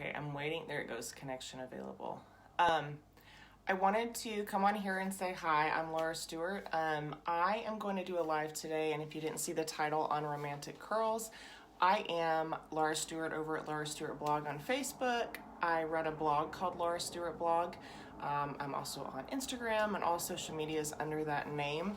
Okay, I'm waiting. There it goes, connection available. I wanted to come on here and say hi. I'm Laura Stewart. I am going to do a live today, and if you didn't see the title on romantic curls, I am Laura Stewart over at Laura Stewart Blog on Facebook. I run a blog called Laura Stewart Blog. I'm also on Instagram and all social medias under that name.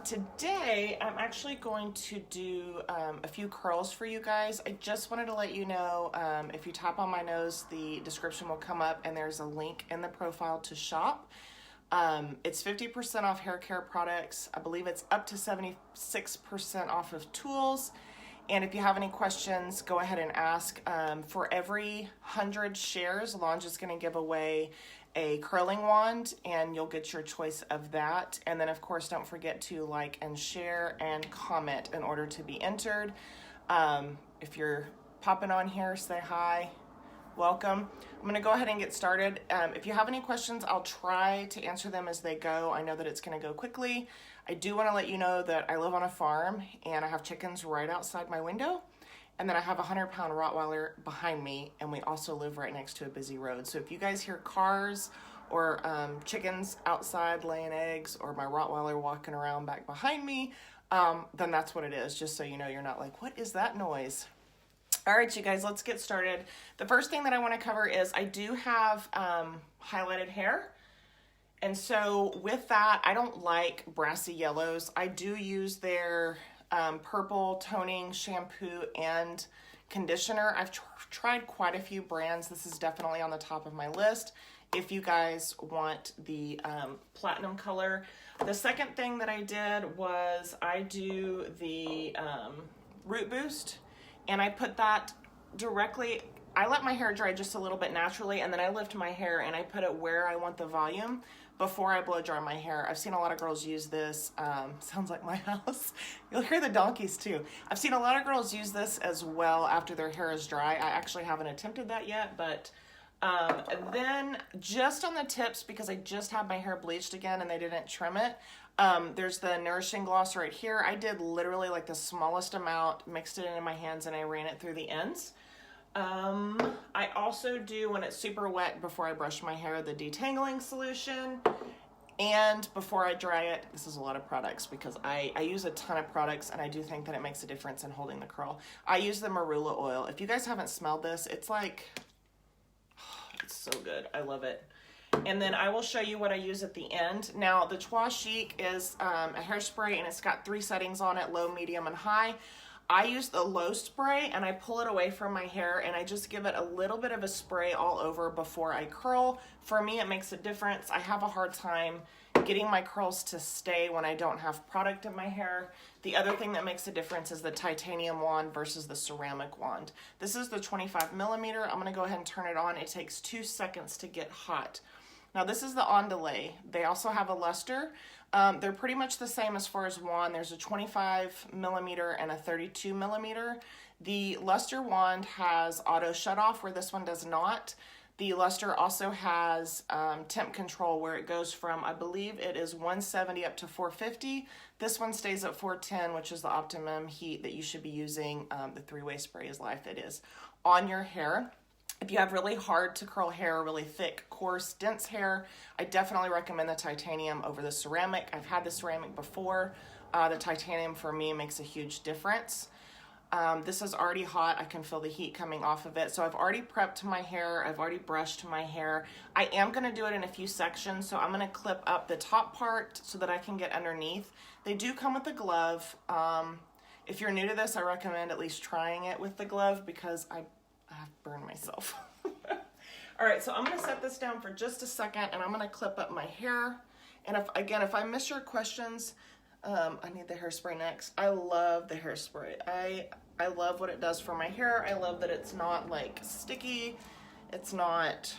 Today, I'm actually going to do a few curls for you guys. I just wanted to let you know, if you tap on my nose, the description will come up and there's a link in the profile to shop. It's 50% off hair care products. I believe it's up to 76% off of tools. And if you have any questions, go ahead and ask. For every 100 shares, Lange is going to give away a curling wand, and you'll get your choice of that. And then, of course, don't forget to like and share and comment in order to be entered. If you're popping on here, say hi. Welcome. I'm going to go ahead and get started. If you have any questions, I'll try to answer them as they go. I know that it's going to go quickly. I do want to let you know that I live on a farm and I have chickens right outside my window. And then I have a 100-pound Rottweiler behind me, and we also live right next to a busy road. So if you guys hear cars or chickens outside laying eggs, or my Rottweiler walking around back behind me, then that's what it is, just so you know you're not like, what is that noise? All right, you guys, let's get started. The first thing that I want to cover is I do have highlighted hair. And so with that, I don't like brassy yellows. I do use their purple toning shampoo and conditioner. I've tried quite a few brands. This is definitely on the top of my list if you guys want the platinum color. The second thing that I did was I do the root boost, and I put that directly. I let my hair dry just a little bit naturally, and then I lift my hair and I put it where I want the volume before I blow dry my hair. I've seen a lot of girls use this. Sounds like my house. You'll hear the donkeys too. I've seen a lot of girls use this as well after their hair is dry. I actually haven't attempted that yet, but then just on the tips, because I just had my hair bleached again and they didn't trim it, there's the nourishing gloss right here. I did literally like the smallest amount, mixed it into my hands, and I ran it through the ends. I also do, when it's super wet before I brush my hair, the detangling solution. And before I dry it, this is a lot of products because I use a ton of products, and I do think that it makes a difference in holding the curl. I use the marula oil. If you guys haven't smelled this, it's like, it's so good. I love it. And then I will show you what I use at the end. Now, the Trois Chic is a hairspray, and it's got 3 settings on it, low, medium, and high. I use the low spray, and I pull it away from my hair, and I just give it a little bit of a spray all over before I curl. For me, it makes a difference. I have a hard time getting my curls to stay when I don't have product in my hair. The other thing that makes a difference is the titanium wand versus the ceramic wand. This is the 25 millimeter. I'm going to go ahead and turn it on. It takes 2 seconds to get hot. Now, this is the on delay. They also have a luster. They're pretty much the same as far as wand. There's a 25 millimeter and a 32 millimeter. The luster wand has auto shut off, where this one does not. The luster also has temp control, where it goes from, I believe it is 170 up to 450. This one stays at 410, which is the optimum heat that you should be using. The 3-way spray is life. It is on your hair. If you have really hard to curl hair, really thick, coarse, dense hair, I definitely recommend the titanium over the ceramic. I've had the ceramic before. The titanium for me makes a huge difference. This is already hot. I can feel the heat coming off of it. So I've already prepped my hair. I've already brushed my hair. I am going to do it in a few sections. So I'm going to clip up the top part so that I can get underneath. They do come with a glove. If you're new to this, I recommend at least trying it with the glove, because I have burned myself. All right, so I'm going to set this down for just a second, and I'm going to clip up my hair. And if I miss your questions, I need the hairspray next. I love the hairspray. I love what it does for my hair. I love that it's not like sticky. It's not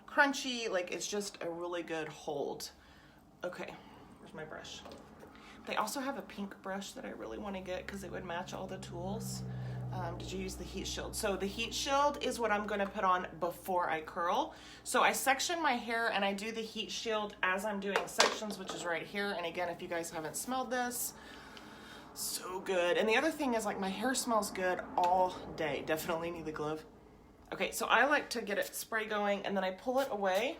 crunchy. Like, it's just a really good hold. Okay, where's my brush? They also have a pink brush that I really want to get because it would match all the tools. Did you use the heat shield? So the heat shield is what I'm going to put on before I curl. So I section my hair and I do the heat shield as I'm doing sections, which is right here. And again, if you guys haven't smelled this, so good. And the other thing is, like, my hair smells good all day. Definitely need the glove. Okay, so I like to get it spray going and then I pull it away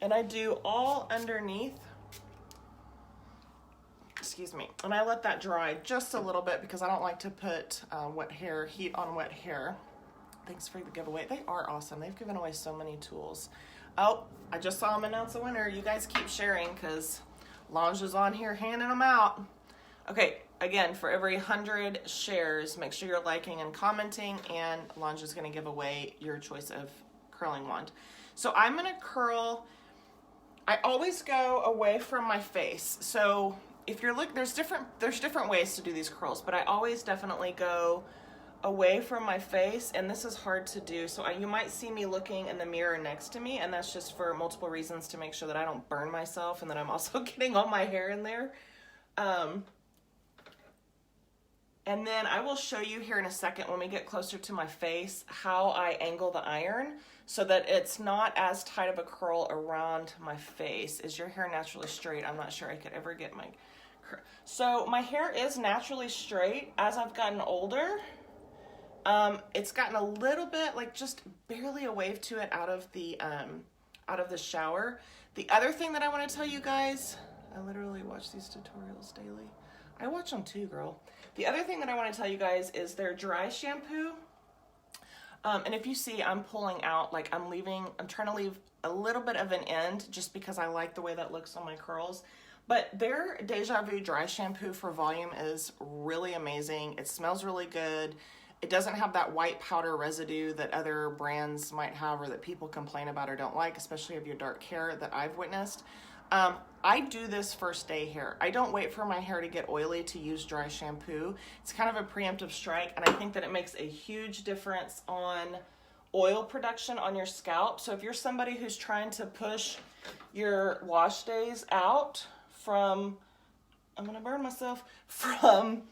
and I do all underneath. Excuse me. And I let that dry just a little bit because I don't like to put heat on wet hair. Thanks for the giveaway. They are awesome. They've given away so many tools. Oh, I just saw them announce a winner. You guys keep sharing because Lange is on here handing them out. Okay, again, for every 100 shares, make sure you're liking and commenting, and Lange is going to give away your choice of curling wand. So I'm going to curl. I always go away from my face. So if you're there's different ways to do these curls, but I always definitely go away from my face, and this is hard to do. So you might see me looking in the mirror next to me, and that's just for multiple reasons to make sure that I don't burn myself and that I'm also getting all my hair in there. And then I will show you here in a second when we get closer to my face how I angle the iron so that it's not as tight of a curl around my face. Is your hair naturally straight? I'm not sure I could ever get my... So my hair is naturally straight. As I've gotten older, it's gotten a little bit, like just barely a wave to it out of the shower. The other thing that I want to tell you guys, I literally watch these tutorials daily. I watch them too, girl. The other thing that I want to tell you guys is their dry shampoo. And if you see, I'm pulling out, like I'm trying to leave a little bit of an end just because I like the way that looks on my curls. But their Deja Vu dry shampoo for volume is really amazing. It smells really good. It doesn't have that white powder residue that other brands might have or that people complain about or don't like, especially if you have dark hair that I've witnessed. I do this first day hair. I don't wait for my hair to get oily to use dry shampoo. It's kind of a preemptive strike, and I think that it makes a huge difference on oil production on your scalp. So if you're somebody who's trying to push your wash days out from, I'm gonna burn myself, from,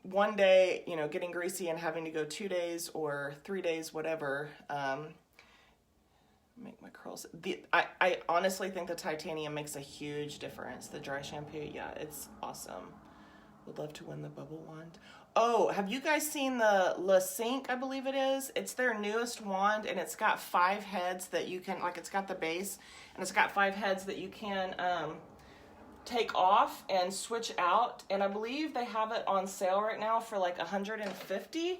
one day, getting greasy and having to go 2 days or 3 days, whatever, make my curls. I honestly think the titanium makes a huge difference. The dry shampoo, yeah, it's awesome. Would love to win the bubble wand. Oh, have you guys seen the Lange, I believe it is? It's their newest wand, and it's got 5 heads that you can, it's got the base, and it's got 5 heads that you can take off and switch out. And I believe they have it on sale right now for like $150.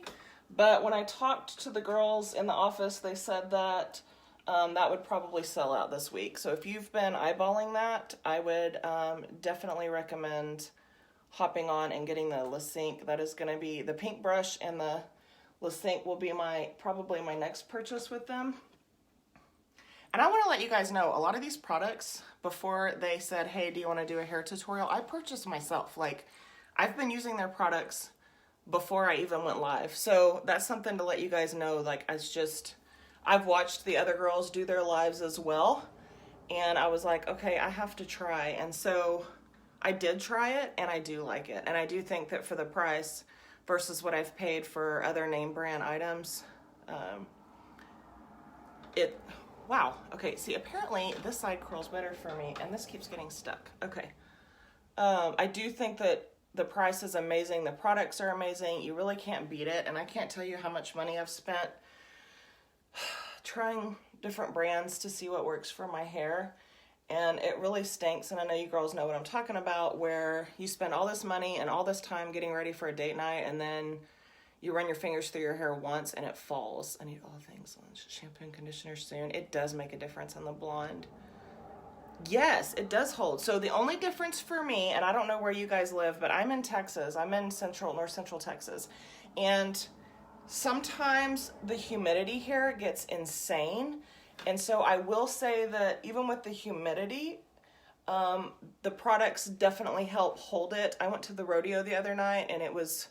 But when I talked to the girls in the office, they said that that would probably sell out this week. So if you've been eyeballing that, I would definitely recommend hopping on and getting the Lange. That is going to be the pink brush, and the Lange will be probably my next purchase with them. And I want to let you guys know, a lot of these products, before they said, hey, do you want to do a hair tutorial, I purchased myself. Like, I've been using their products before I even went live. So that's something to let you guys know. Like, I've watched the other girls do their lives as well, and I was like, okay, I have to try. And so I did try it, and I do like it. And I do think that for the price versus what I've paid for other name brand items, wow. Okay, see, apparently this side curls better for me, and this keeps getting stuck. Okay. I do think that the price is amazing. The products are amazing. You really can't beat it, and I can't tell you how much money I've spent trying different brands to see what works for my hair, and it really stinks. And I know you girls know what I'm talking about, where you spend all this money and all this time getting ready for a date night, and then you run your fingers through your hair once and it falls. I need all things on shampoo and conditioner soon. It does make a difference on the blonde. Yes, it does hold. So the only difference for me, and I don't know where you guys live, but I'm in Texas. I'm in north central Texas, and sometimes the humidity here gets insane. And so I will say that even with the humidity, the products definitely help hold it. I went to the rodeo the other night, and it was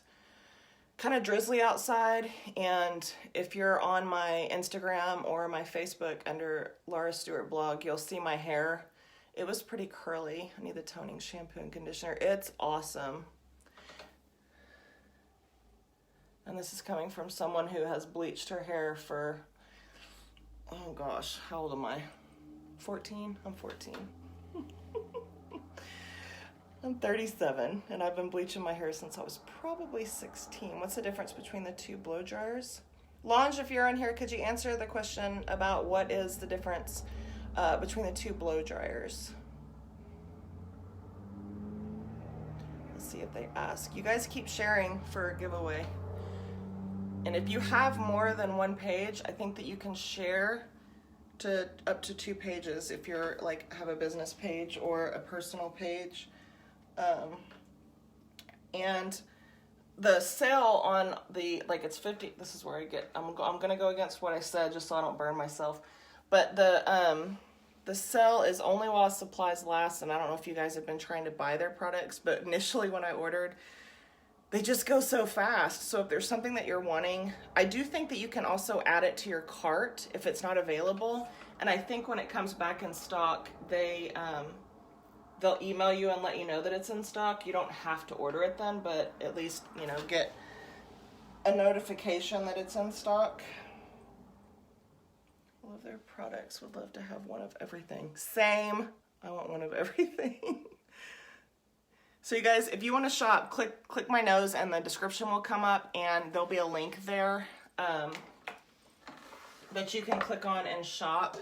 kind of drizzly outside. And if you're on my Instagram or my Facebook under Laura Stewart blog, you'll see my hair. It was pretty curly. I need the toning shampoo and conditioner. It's awesome. And this is coming from someone who has bleached her hair for, oh gosh, how old am I? 14? I'm 14. I'm 37, and I've been bleaching my hair since I was probably 16. What's the difference between the two blow dryers? Lange, if you're on here, could you answer the question about what is the difference between the two blow dryers? Let's see if they ask. You guys keep sharing for a giveaway. And if you have more than one page, I think that you can share to up to 2 pages if you're like have a business page or a personal page. And the sale on the, like it's 50, this is where I'm gonna go against what I said just so I don't burn myself. But the sale is only while supplies last, and I don't know if you guys have been trying to buy their products, but initially when I ordered, they just go so fast. So if there's something that you're wanting, I do think that you can also add it to your cart if it's not available. And I think when it comes back in stock, they'll email you and let you know that it's in stock. You don't have to order it then, but at least, you know, get a notification that it's in stock. Love their products. Would love to have one of everything. Same. I want one of everything. So you guys, if you want to shop, click my nose and the description will come up and there'll be a link there that you can click on and shop.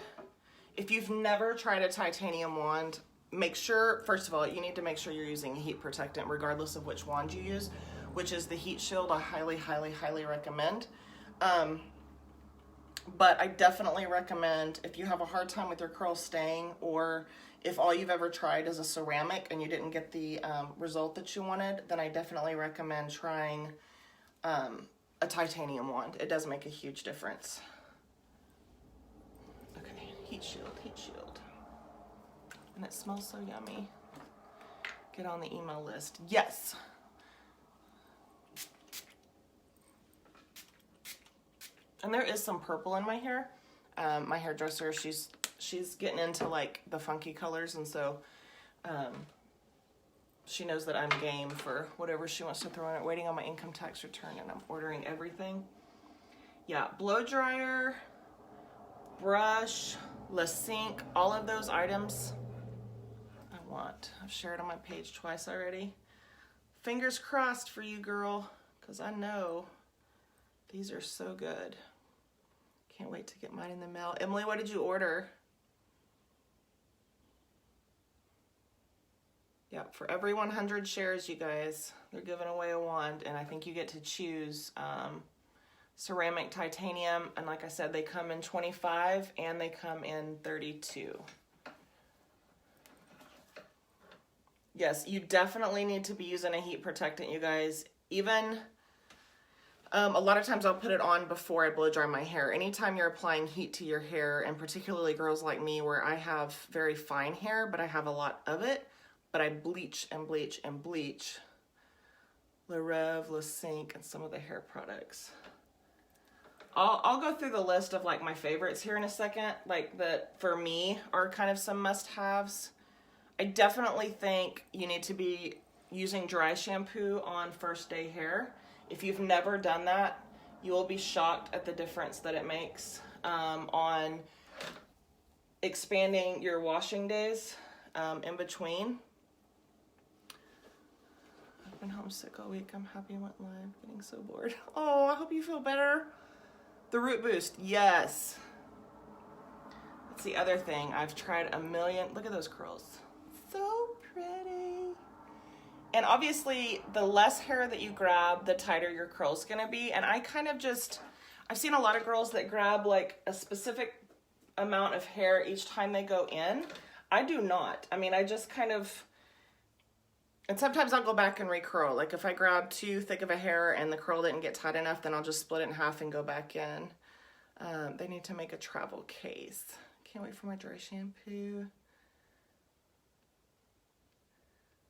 If you've never tried a titanium wand, make sure, first of all, you need to make sure you're using a heat protectant regardless of which wand you use, which is the heat shield. I highly, highly, highly recommend. But I definitely recommend if you have a hard time with your curls staying, or if all you've ever tried is a ceramic and you didn't get the result that you wanted, then I definitely recommend trying a titanium wand. It does make a huge difference. Okay, heat shield, heat shield. And it smells so yummy. Get on the email list. Yes. And there is some purple in my hair. My hairdresser, she's getting into like the funky colors, and so she knows that I'm game for whatever she wants to throw in it. Waiting on my income tax return, and I'm ordering everything. Yeah, blow dryer, brush, Sink, all of those items I want. I've shared on my page twice already. Fingers crossed for you, girl, because I know these are so good. Can't wait to get mine in the mail. Emily, what did you order? Yeah, for every 100 shares, you guys, they're giving away a wand, and I think you get to choose ceramic, titanium, and like I said, they come in 25 and they come in 32. Yes, you definitely need to be using a heat protectant, you guys. Even a lot of times I'll put it on before I blow dry my hair. Anytime you're applying heat to your hair, and particularly girls like me where I have very fine hair, but I have a lot of it, but I bleach and bleach and bleach. Sink, and some of the hair products. I'll go through the list of like my favorites here in a second, like that for me are kind of some must-haves. I definitely think you need to be using dry shampoo on first day hair. If you've never done that, you will be shocked at the difference that it makes on expanding your washing days in between. I've been homesick all week. I'm happy I went live. Getting so bored. Oh, I hope you feel better. The Root Boost, yes. That's the other thing. I've tried a million. Look at those curls. So pretty. And obviously, the less hair that you grab, the tighter your curl's gonna be. And I kind of just, I've seen a lot of girls that grab like a specific amount of hair each time they go in. I do not. I mean, I just kind of, and sometimes I'll go back and recurl. Like if I grab too thick of a hair and the curl didn't get tight enough, then I'll just split it in half and go back in. They need to make a travel case. Can't wait for my dry shampoo.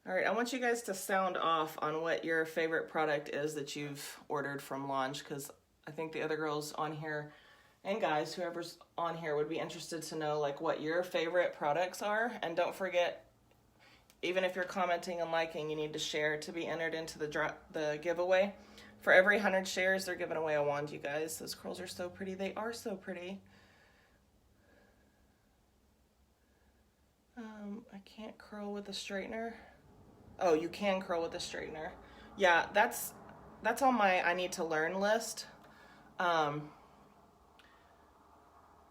All right, I want you guys to sound off on what your favorite product is that you've ordered from Lange, because I think the other girls on here and guys, whoever's on here, would be interested to know like what your favorite products are. And don't forget, even if you're commenting and liking, you need to share to be entered into the giveaway. For every 100 shares, they're giving away a wand, you guys. Those curls are so pretty. They are so pretty. I can't curl with a straightener. Oh, you can curl with a straightener. Yeah, that's on my I need to learn list.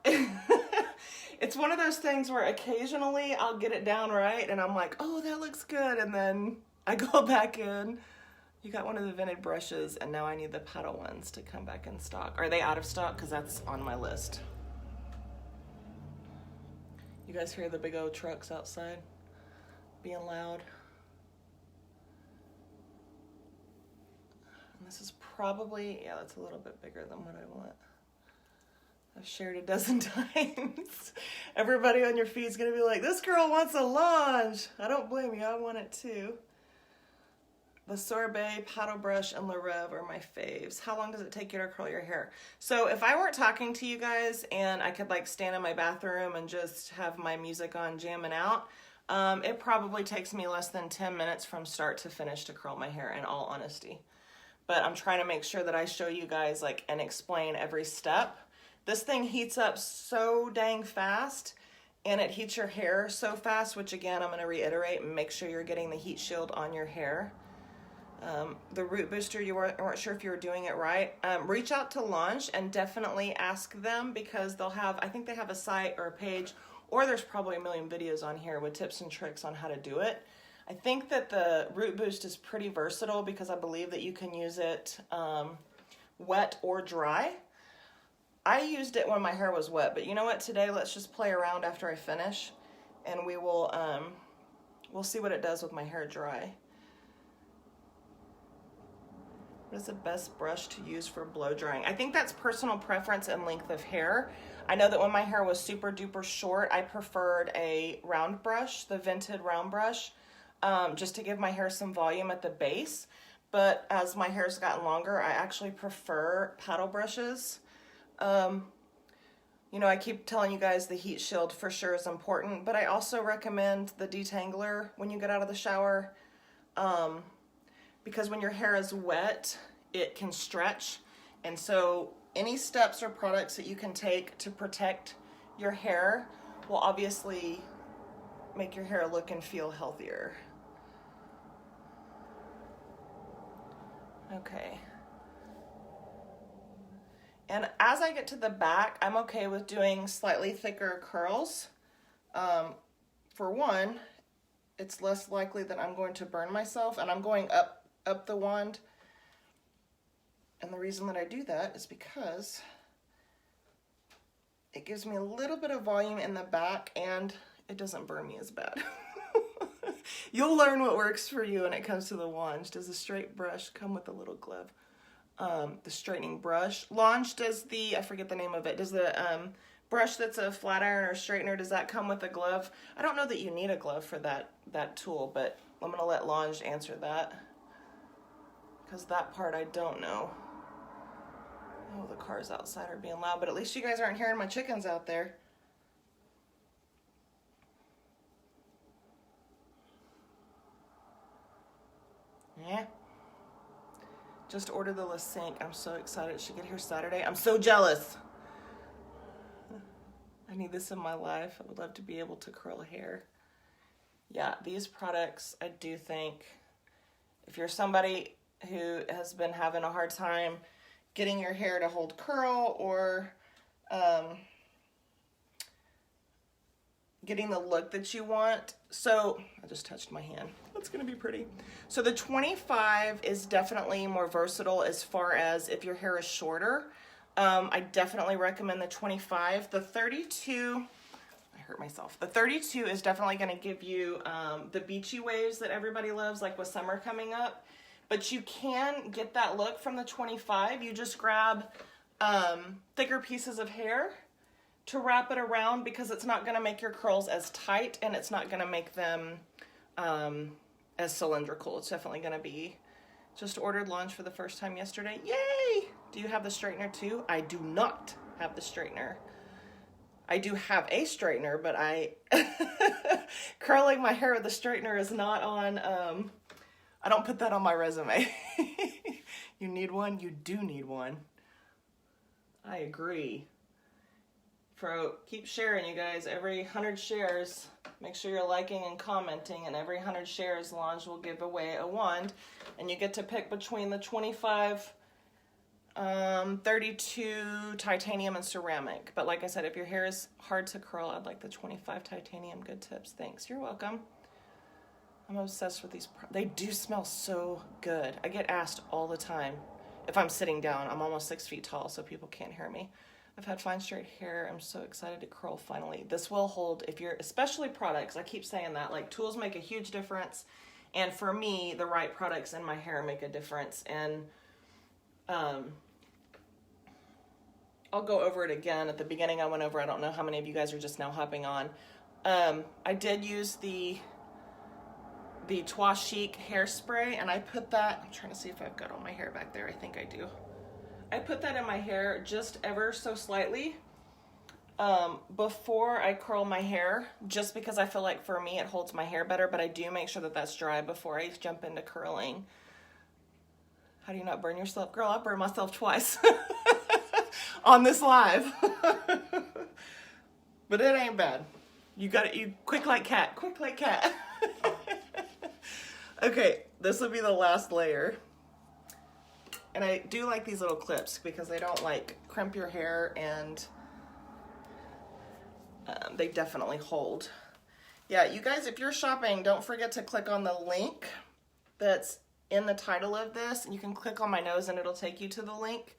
It's one of those things where occasionally I'll get it down right and I'm like, oh, that looks good. And then I go back in. You got one of the vented brushes and now I need the paddle ones to come back in stock. Are they out of stock? Because that's on my list. You guys hear the big old trucks outside being loud? And this is probably, yeah, that's a little bit bigger than what I want. I've shared a dozen times. Everybody on your feed is going to be like, this girl wants a Lange. I don't blame you. I want it too. The Sorbet, Paddle Brush, and Le Rêve are my faves. How long does it take you to curl your hair? So if I weren't talking to you guys and I could like stand in my bathroom and just have my music on jamming out, it probably takes me less than 10 minutes from start to finish to curl my hair, in all honesty. But I'm trying to make sure that I show you guys like and explain every step. This thing heats up so dang fast and it heats your hair so fast, which again, I'm going to reiterate and make sure you're getting the heat shield on your hair. The root booster, you weren't sure if you were doing it right. Reach out to Lange and definitely ask them because they'll have, I think they have a site or a page, or there's probably a million videos on here with tips and tricks on how to do it. I think that the root boost is pretty versatile because I believe that you can use it wet or dry. I used it when my hair was wet, but you know what? Today, let's just play around after I finish, and we will we'll see what it does with my hair dry. What is the best brush to use for blow drying? I think that's personal preference and length of hair. I know that when my hair was super duper short, I preferred a round brush, the vented round brush, just to give my hair some volume at the base. But as my hair's gotten longer, I actually prefer paddle brushes. You know, I keep telling you guys the heat shield for sure is important, but I also recommend the detangler when you get out of the shower, because when your hair is wet, it can stretch. And so any steps or products that you can take to protect your hair will obviously make your hair look and feel healthier. Okay. And as I get to the back, I'm okay with doing slightly thicker curls. For one, it's less likely that I'm going to burn myself, and I'm going up the wand. And the reason that I do that is because it gives me a little bit of volume in the back and it doesn't burn me as bad. You'll learn what works for you when it comes to the wand. Does a straight brush come with a little glove? The straightening brush. Lange does the, I forget the name of it, does the brush that's a flat iron or straightener, does that come with a glove? I don't know that you need a glove for that tool, but I'm going to let Lange answer that because that part I don't know. Oh, the cars outside are being loud, but at least you guys aren't hearing my chickens out there. Yeah. Just ordered the LaSync. I'm so excited. It should get here Saturday. I'm so jealous. I need this in my life. I would love to be able to curl hair. Yeah, these products, I do think, if you're somebody who has been having a hard time getting your hair to hold curl or getting the look that you want. So I just touched my hand. That's gonna be pretty. So the 25 is definitely more versatile as far as if your hair is shorter. I definitely recommend the 25. The 32, I hurt myself. The 32 is definitely gonna give you the beachy waves that everybody loves, like with summer coming up. But you can get that look from the 25. You just grab thicker pieces of hair to wrap it around because it's not going to make your curls as tight and it's not going to make them as cylindrical. It's definitely going to be, just ordered Lange for the first time yesterday. Yay! Do you have the straightener too? I do not have the straightener. I do have a straightener, but curling my hair with a straightener is not on, I don't put that on my resume. You need one? You do need one. I agree. Keep sharing, you guys. Every 100 shares, make sure you're liking and commenting, and every 100 shares, Lange will give away a wand, and you get to pick between the 25 32 titanium and ceramic. But like I said, if your hair is hard to curl, I'd like the 25 titanium. Good tips. Thanks. You're welcome. I'm obsessed with these. They do smell so good. I get asked all the time if I'm sitting down. I'm almost 6 feet tall, so people can't hear me. I've had fine straight hair. I'm so excited to curl finally. This will hold if you're, especially products. I keep saying that. Like, tools make a huge difference. And for me, the right products in my hair make a difference. And I'll go over it again. At the beginning I went over, I don't know how many of you guys are just now hopping on. I did use the Trois Chic hairspray, and I put that, I'm trying to see if I've got all my hair back there. I think I do. I put that in my hair just ever so slightly before I curl my hair, just because I feel like for me it holds my hair better, but I do make sure that that's dry before I jump into curling. How do you not burn yourself? Girl, I burned myself twice on this live. But it ain't bad. You got it. You quick like cat. Quick like cat. Okay, this will be the last layer. And I do like these little clips because they don't like crimp your hair, and they definitely hold. Yeah, you guys, if you're shopping, don't forget to click on the link that's in the title of this. And you can click on my nose and it'll take you to the link.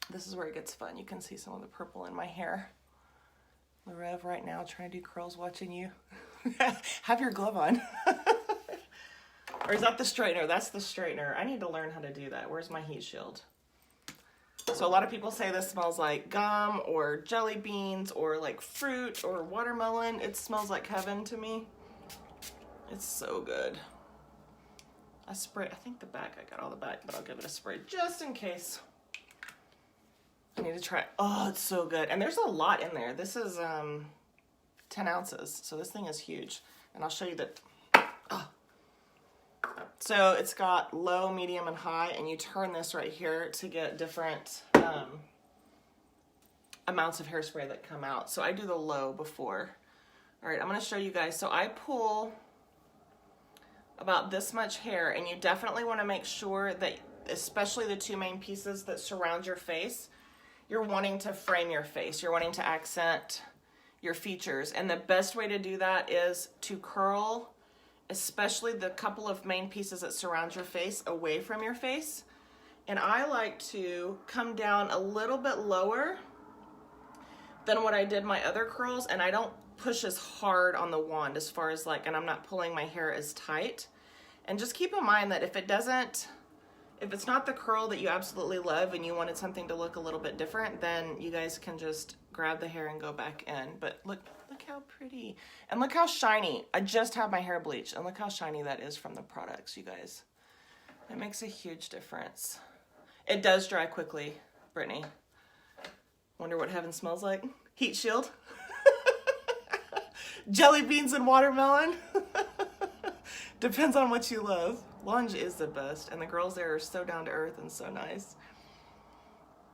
This is where it gets fun. You can see some of the purple in my hair. Larev right now trying to do curls watching you. Have your glove on. Or is that the straightener? That's the straightener. I need to learn how to do that. Where's my heat shield? So a lot of people say this smells like gum or jelly beans or like fruit or watermelon. It smells like heaven to me. It's so good. I think the back, I got all the back, but I'll give it a spray just in case. I need to try it. Oh, it's so good. And there's a lot in there. This is 10 ounces. So this thing is huge. And I'll show you that. Oh. So it's got low, medium, and high. And you turn this right here to get different amounts of hairspray that come out. So I do the low before. All right, I'm going to show you guys. So I pull about this much hair. And you definitely want to make sure that, especially the two main pieces that surround your face, you're wanting to frame your face. You're wanting to accent your features. And the best way to do that is to curl, especially the couple of main pieces that surround your face, away from your face. And I like to come down a little bit lower than what I did my other curls. And I don't push as hard on the wand as far as like, and I'm not pulling my hair as tight. And just keep in mind that if it's not the curl that you absolutely love and you wanted something to look a little bit different, then you guys can just grab the hair and go back in. But look how pretty. And look how shiny. I just had my hair bleached, and look how shiny that is from the products, you guys. It makes a huge difference. It does dry quickly, Brittany. Wonder what heaven smells like. Heat shield. Jelly beans and watermelon. Depends on what you love. Lange is the best, and the girls there are so down to earth and so nice.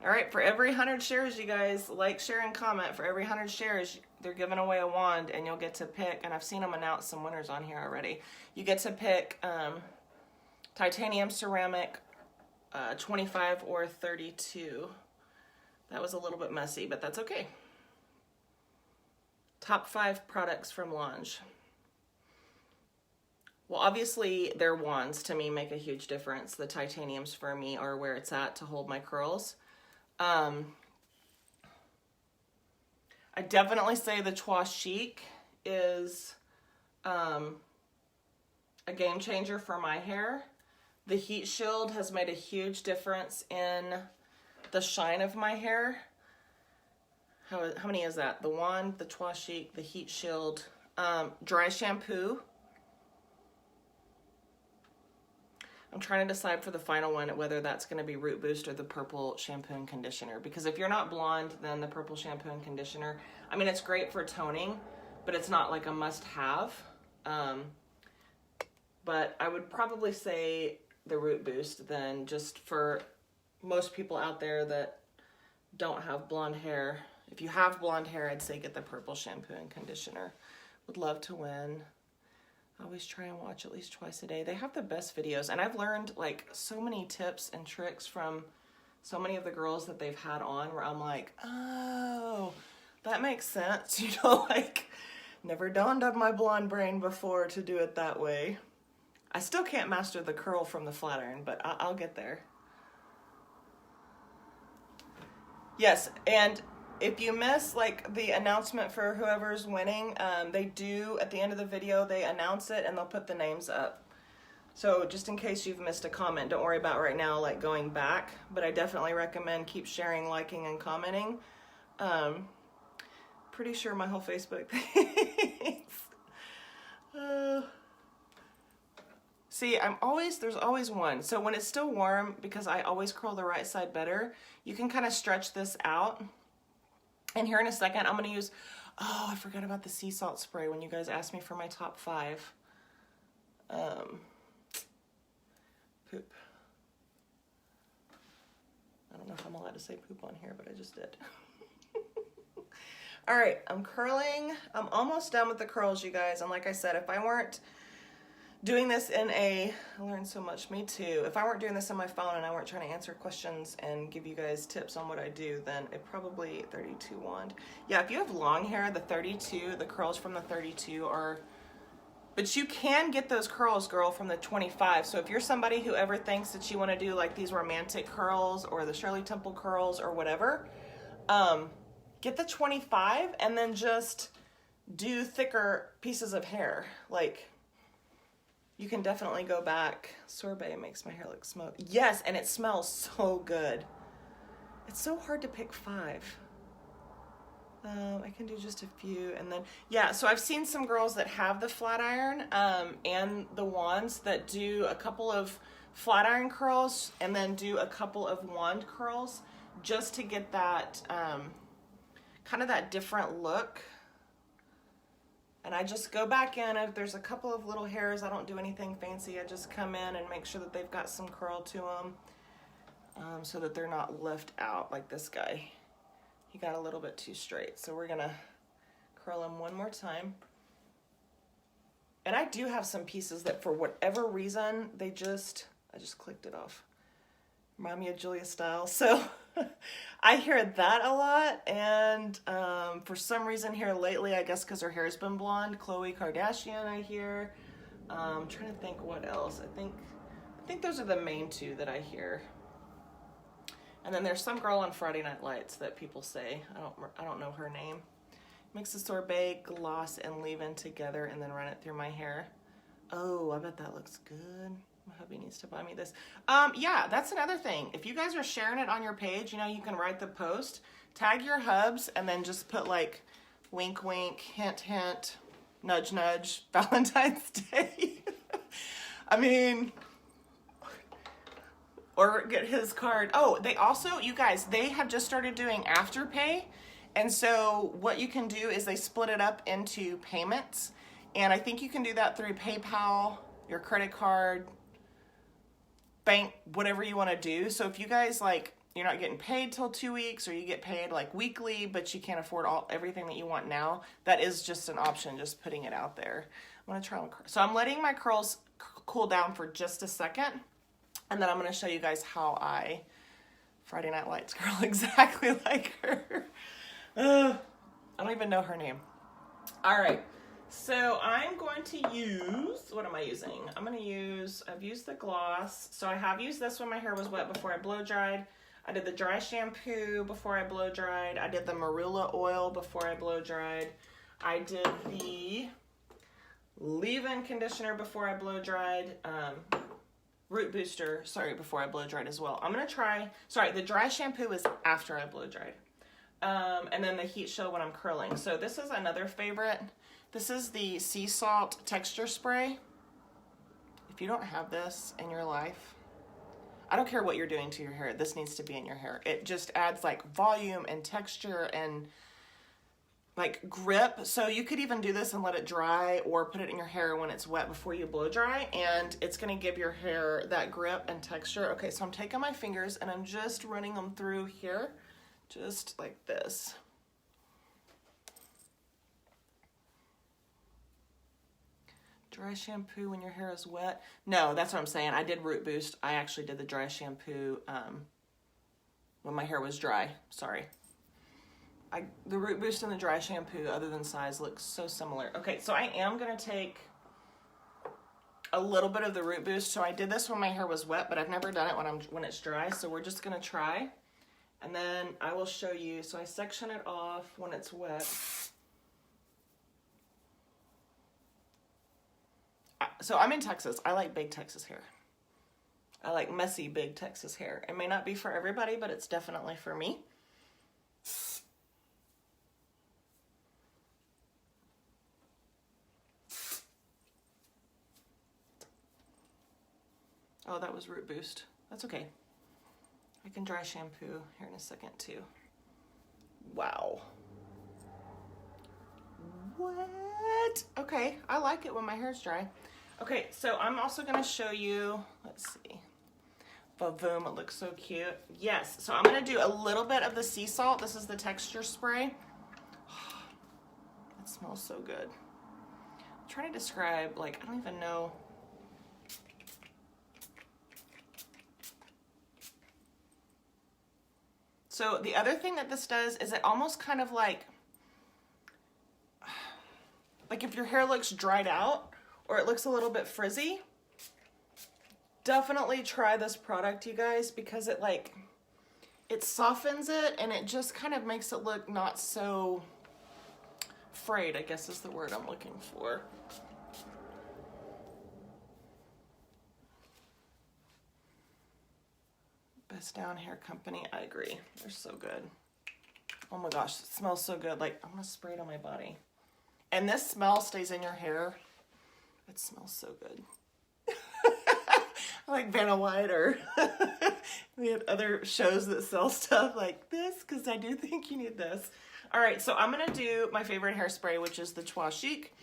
All right, for every 100 shares, you guys, like, share, and comment. For every 100 shares, they're giving away a wand, and you'll get to pick, and I've seen them announce some winners on here already. You get to pick titanium, ceramic, 25 or 32. That was a little bit messy, but that's okay. Top 5 products from Lange. Well, obviously, their wands, to me, make a huge difference. The titaniums, for me, are where it's at to hold my curls. I definitely say the Trois Chic is a game changer for my hair. The heat shield has made a huge difference in the shine of my hair. How many is that? The wand, the Trois Chic, the heat shield, dry shampoo. I'm trying to decide for the final one whether that's going to be Root Boost or the purple shampoo and conditioner. Because if you're not blonde, then the purple shampoo and conditioner, I mean, it's great for toning, but it's not like a must-have. But I would probably say the Root Boost then, just for most people out there that don't have blonde hair. If you have blonde hair, I'd say get the purple shampoo and conditioner. Would love to win. I always try and watch at least twice a day. They have the best videos, and I've learned like so many tips and tricks from so many of the girls that they've had on where I'm like, oh, that makes sense. You know, like never dawned on my blonde brain before to do it that way. I still can't master the curl from the flat iron, but I'll get there. Yes, and if you miss like the announcement for whoever's winning, they do at the end of the video, they announce it and they'll put the names up. So just in case you've missed a comment, don't worry about right now like going back, but I definitely recommend keep sharing, liking, and commenting. Pretty sure my whole Facebook page. See, there's always one. So when it's still warm, because I always curl the right side better, you can kind of stretch this out. And here in a second, I'm going to use, oh, I forgot about the sea salt spray when you guys asked me for my top 5. Poop. I don't know if I'm allowed to say poop on here, but I just did. All right, I'm curling. I'm almost done with the curls, you guys. And like I said, if I weren't doing this I learned so much, me too. If I weren't doing this on my phone and I weren't trying to answer questions and give you guys tips on what I do, then it probably 32 wand. Yeah, if you have long hair, the 32, the curls from the 32 are, but you can get those curls, girl, from the 25. So if you're somebody who ever thinks that you want to do like these romantic curls or the Shirley Temple curls or whatever, get the 25 and then just do thicker pieces of hair. Like, you can definitely go back. Sorbet makes my hair look smoky. Yes, and it smells so good. It's so hard to pick 5. I can do just a few, and then, yeah, so I've seen some girls that have the flat iron and the wands that do a couple of flat iron curls and then do a couple of wand curls just to get that kind of that different look. And I just go back in. If there's a couple of little hairs, I don't do anything fancy. I just come in and make sure that they've got some curl to them so that they're not left out like this guy. He got a little bit too straight. So we're gonna curl him one more time. And I do have some pieces that for whatever reason, I just clicked it off. Remind me of Julia Stiles. So I hear that a lot, and for some reason here lately, I guess because her hair's been blonde, Khloe Kardashian I hear. I'm trying to think what else. I think those are the main 2 that I hear. And then there's some girl on Friday Night Lights that people say. I don't know her name. Mix the sorbet, gloss, and leave-in together, and then run it through my hair. Oh, I bet that looks good. My hubby needs to buy me this. Yeah, that's another thing. If you guys are sharing it on your page, you know, you can write the post, tag your hubs, and then just put like wink, wink, hint, hint, nudge, nudge, Valentine's Day. I mean, or get his card. Oh, they also, you guys, they have just started doing Afterpay. And so what you can do is they split it up into payments. And I think you can do that through PayPal, your credit card, bank, whatever you want to do. So if you guys like, you're not getting paid till 2 weeks, or you get paid like weekly, but you can't afford everything that you want now, that is just an option, just putting it out there. I'm going to try one. So I'm letting my curls cool down for just a second, and then I'm going to show you guys how I Friday Night Lights curl exactly like her. I don't even know her name. All right. So I'm going to use, what am I using? I've used the gloss. So I have used this when my hair was wet before I blow dried. I did the dry shampoo before I blow dried. I did the marula oil before I blow dried. I did the leave-in conditioner before I blow dried. Root booster, before I blow dried as well. I'm going to try, the dry shampoo is after I blow dried. And then the heat shield when I'm curling. So this is another favorite. This is the sea salt texture spray. If you don't have this in your life, I don't care what you're doing to your hair, this needs to be in your hair. It just adds like volume and texture and like grip. So you could even do this and let it dry, or put it in your hair when it's wet before you blow dry, and it's gonna give your hair that grip and texture. Okay, so I'm taking my fingers and I'm just running them through here, just like this. Dry shampoo when your hair is wet. No, that's what I'm saying. I did Root Boost. I actually did the dry shampoo when my hair was dry. Sorry. The Root Boost and the dry shampoo, other than size, looks so similar. Okay, so I am going to take a little bit of the Root Boost. So I did this when my hair was wet, but I've never done it when it's dry. So we're just going to try. And then I will show you. So I section it off when it's wet. So I'm in Texas. I like big Texas hair. I like messy, big Texas hair. It may not be for everybody, but it's definitely for me. Oh, that was Root Boost. That's okay. I can dry shampoo here in a second too. Wow. What? Okay, I like it when my hair's dry. Okay, so I'm also gonna show you, let's see. Boom, it looks so cute. Yes, so I'm gonna do a little bit of the sea salt. This is the texture spray. It smells so good. I'm trying to describe, like, I don't even know. So the other thing that this does is it almost kind of like if your hair looks dried out or it looks a little bit frizzy, definitely try this product, you guys, because it softens it and it just kind of makes it look not so frayed, I guess is the word I'm looking for. Best Down Hair Company, I agree. They're so good. Oh my gosh, it smells so good. Like, I'm gonna spray it on my body. And this smell stays in your hair. It smells so good. I like Vanna White or we have other shows that sell stuff like this because I do think you need this. All right, so I'm gonna do my favorite hairspray, which is the Trois Chic.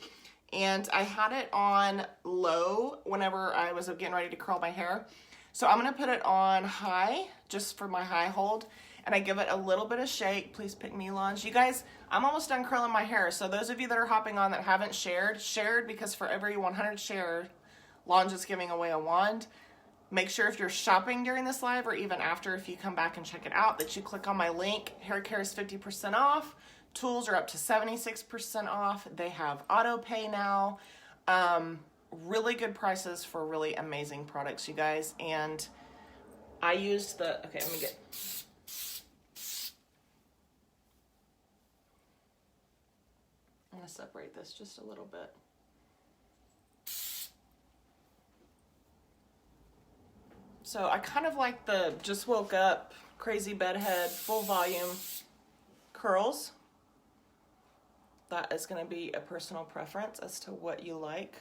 And I had it on low whenever I was getting ready to curl my hair. So I'm gonna put it on high, just for my high hold, and I give it a little bit of shake. Please pick me, Lange. You guys, I'm almost done curling my hair, so those of you that are hopping on that haven't shared because for every 100 shared, Lange is giving away a wand. Make sure if you're shopping during this live or even after, if you come back and check it out, that you click on my link. Hair care is 50% off. Tools are up to 76% off. They have auto pay now. Really good prices for really amazing products, you guys. And I used the, okay, let me get, I'm gonna separate this just a little bit. So I kind of like the just woke up, crazy bedhead, full volume curls. That is gonna be a personal preference as to what you like.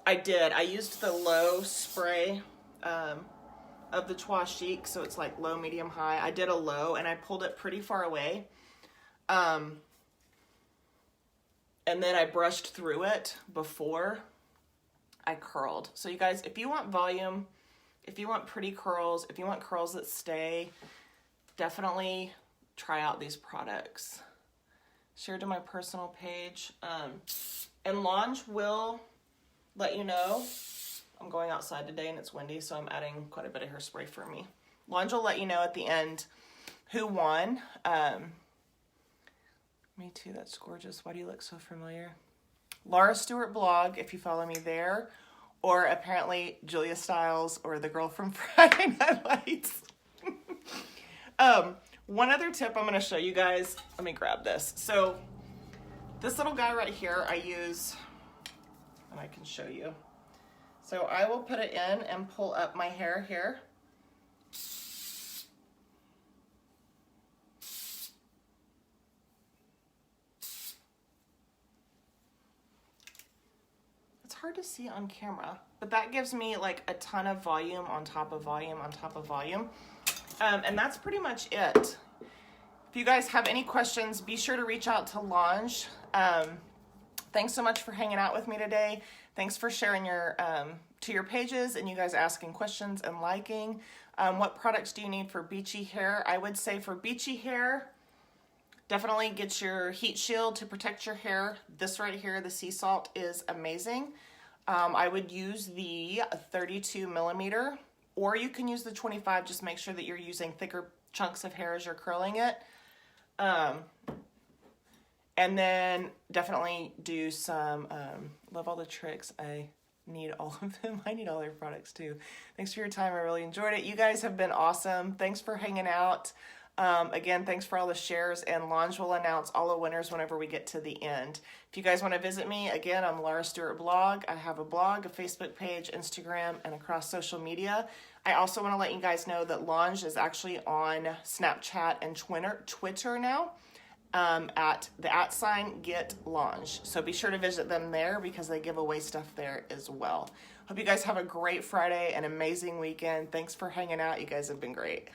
I used the low spray of the Trois Chic, so it's like low, medium, high. I did a low and I pulled it pretty far away. And then I brushed through it before I curled. So you guys, if you want volume, if you want pretty curls, if you want curls that stay, definitely try out these products. Share to my personal page. And Lange will let you know. I'm going outside today and it's windy, so I'm adding quite a bit of hairspray for me. Lange will let you know at the end who won. Me too, that's gorgeous. Why do you look so familiar? Laura Stewart blog, if you follow me there, or apparently Julia Stiles or the girl from Friday Night Lights. One other tip I'm going to show you guys. Let me grab this. So this little guy right here I use, and I can show you. So I will put it in and pull up my hair here. It's hard to see on camera, but that gives me like a ton of volume on top of volume on top of volume. And that's pretty much it. If you guys have any questions, be sure to reach out to Lange. Thanks so much for hanging out with me today. Thanks for sharing your to your pages and you guys asking questions and liking. What products do you need for beachy hair? I would say for beachy hair, Definitely get your heat shield to protect your hair. This right here, the sea salt, is amazing. I would use the 32 millimeter, or you can use the 25. Just make sure that you're using thicker chunks of hair as you're curling it. And then definitely do some, love all the tricks. I need all of them. I need all their products too. Thanks for your time. I really enjoyed it. You guys have been awesome. Thanks for hanging out. Again, thanks for all the shares, and Lange will announce all the winners whenever we get to the end. If you guys want to visit me, again, I'm Laura Stewart Blog. I have a blog, a Facebook page, Instagram, and across social media. I also want to let you guys know that Lange is actually on Snapchat and Twitter now. At the @ Get Lange. So be sure to visit them there because they give away stuff there as well. Hope you guys have a great Friday, an amazing weekend. Thanks for hanging out. You guys have been great.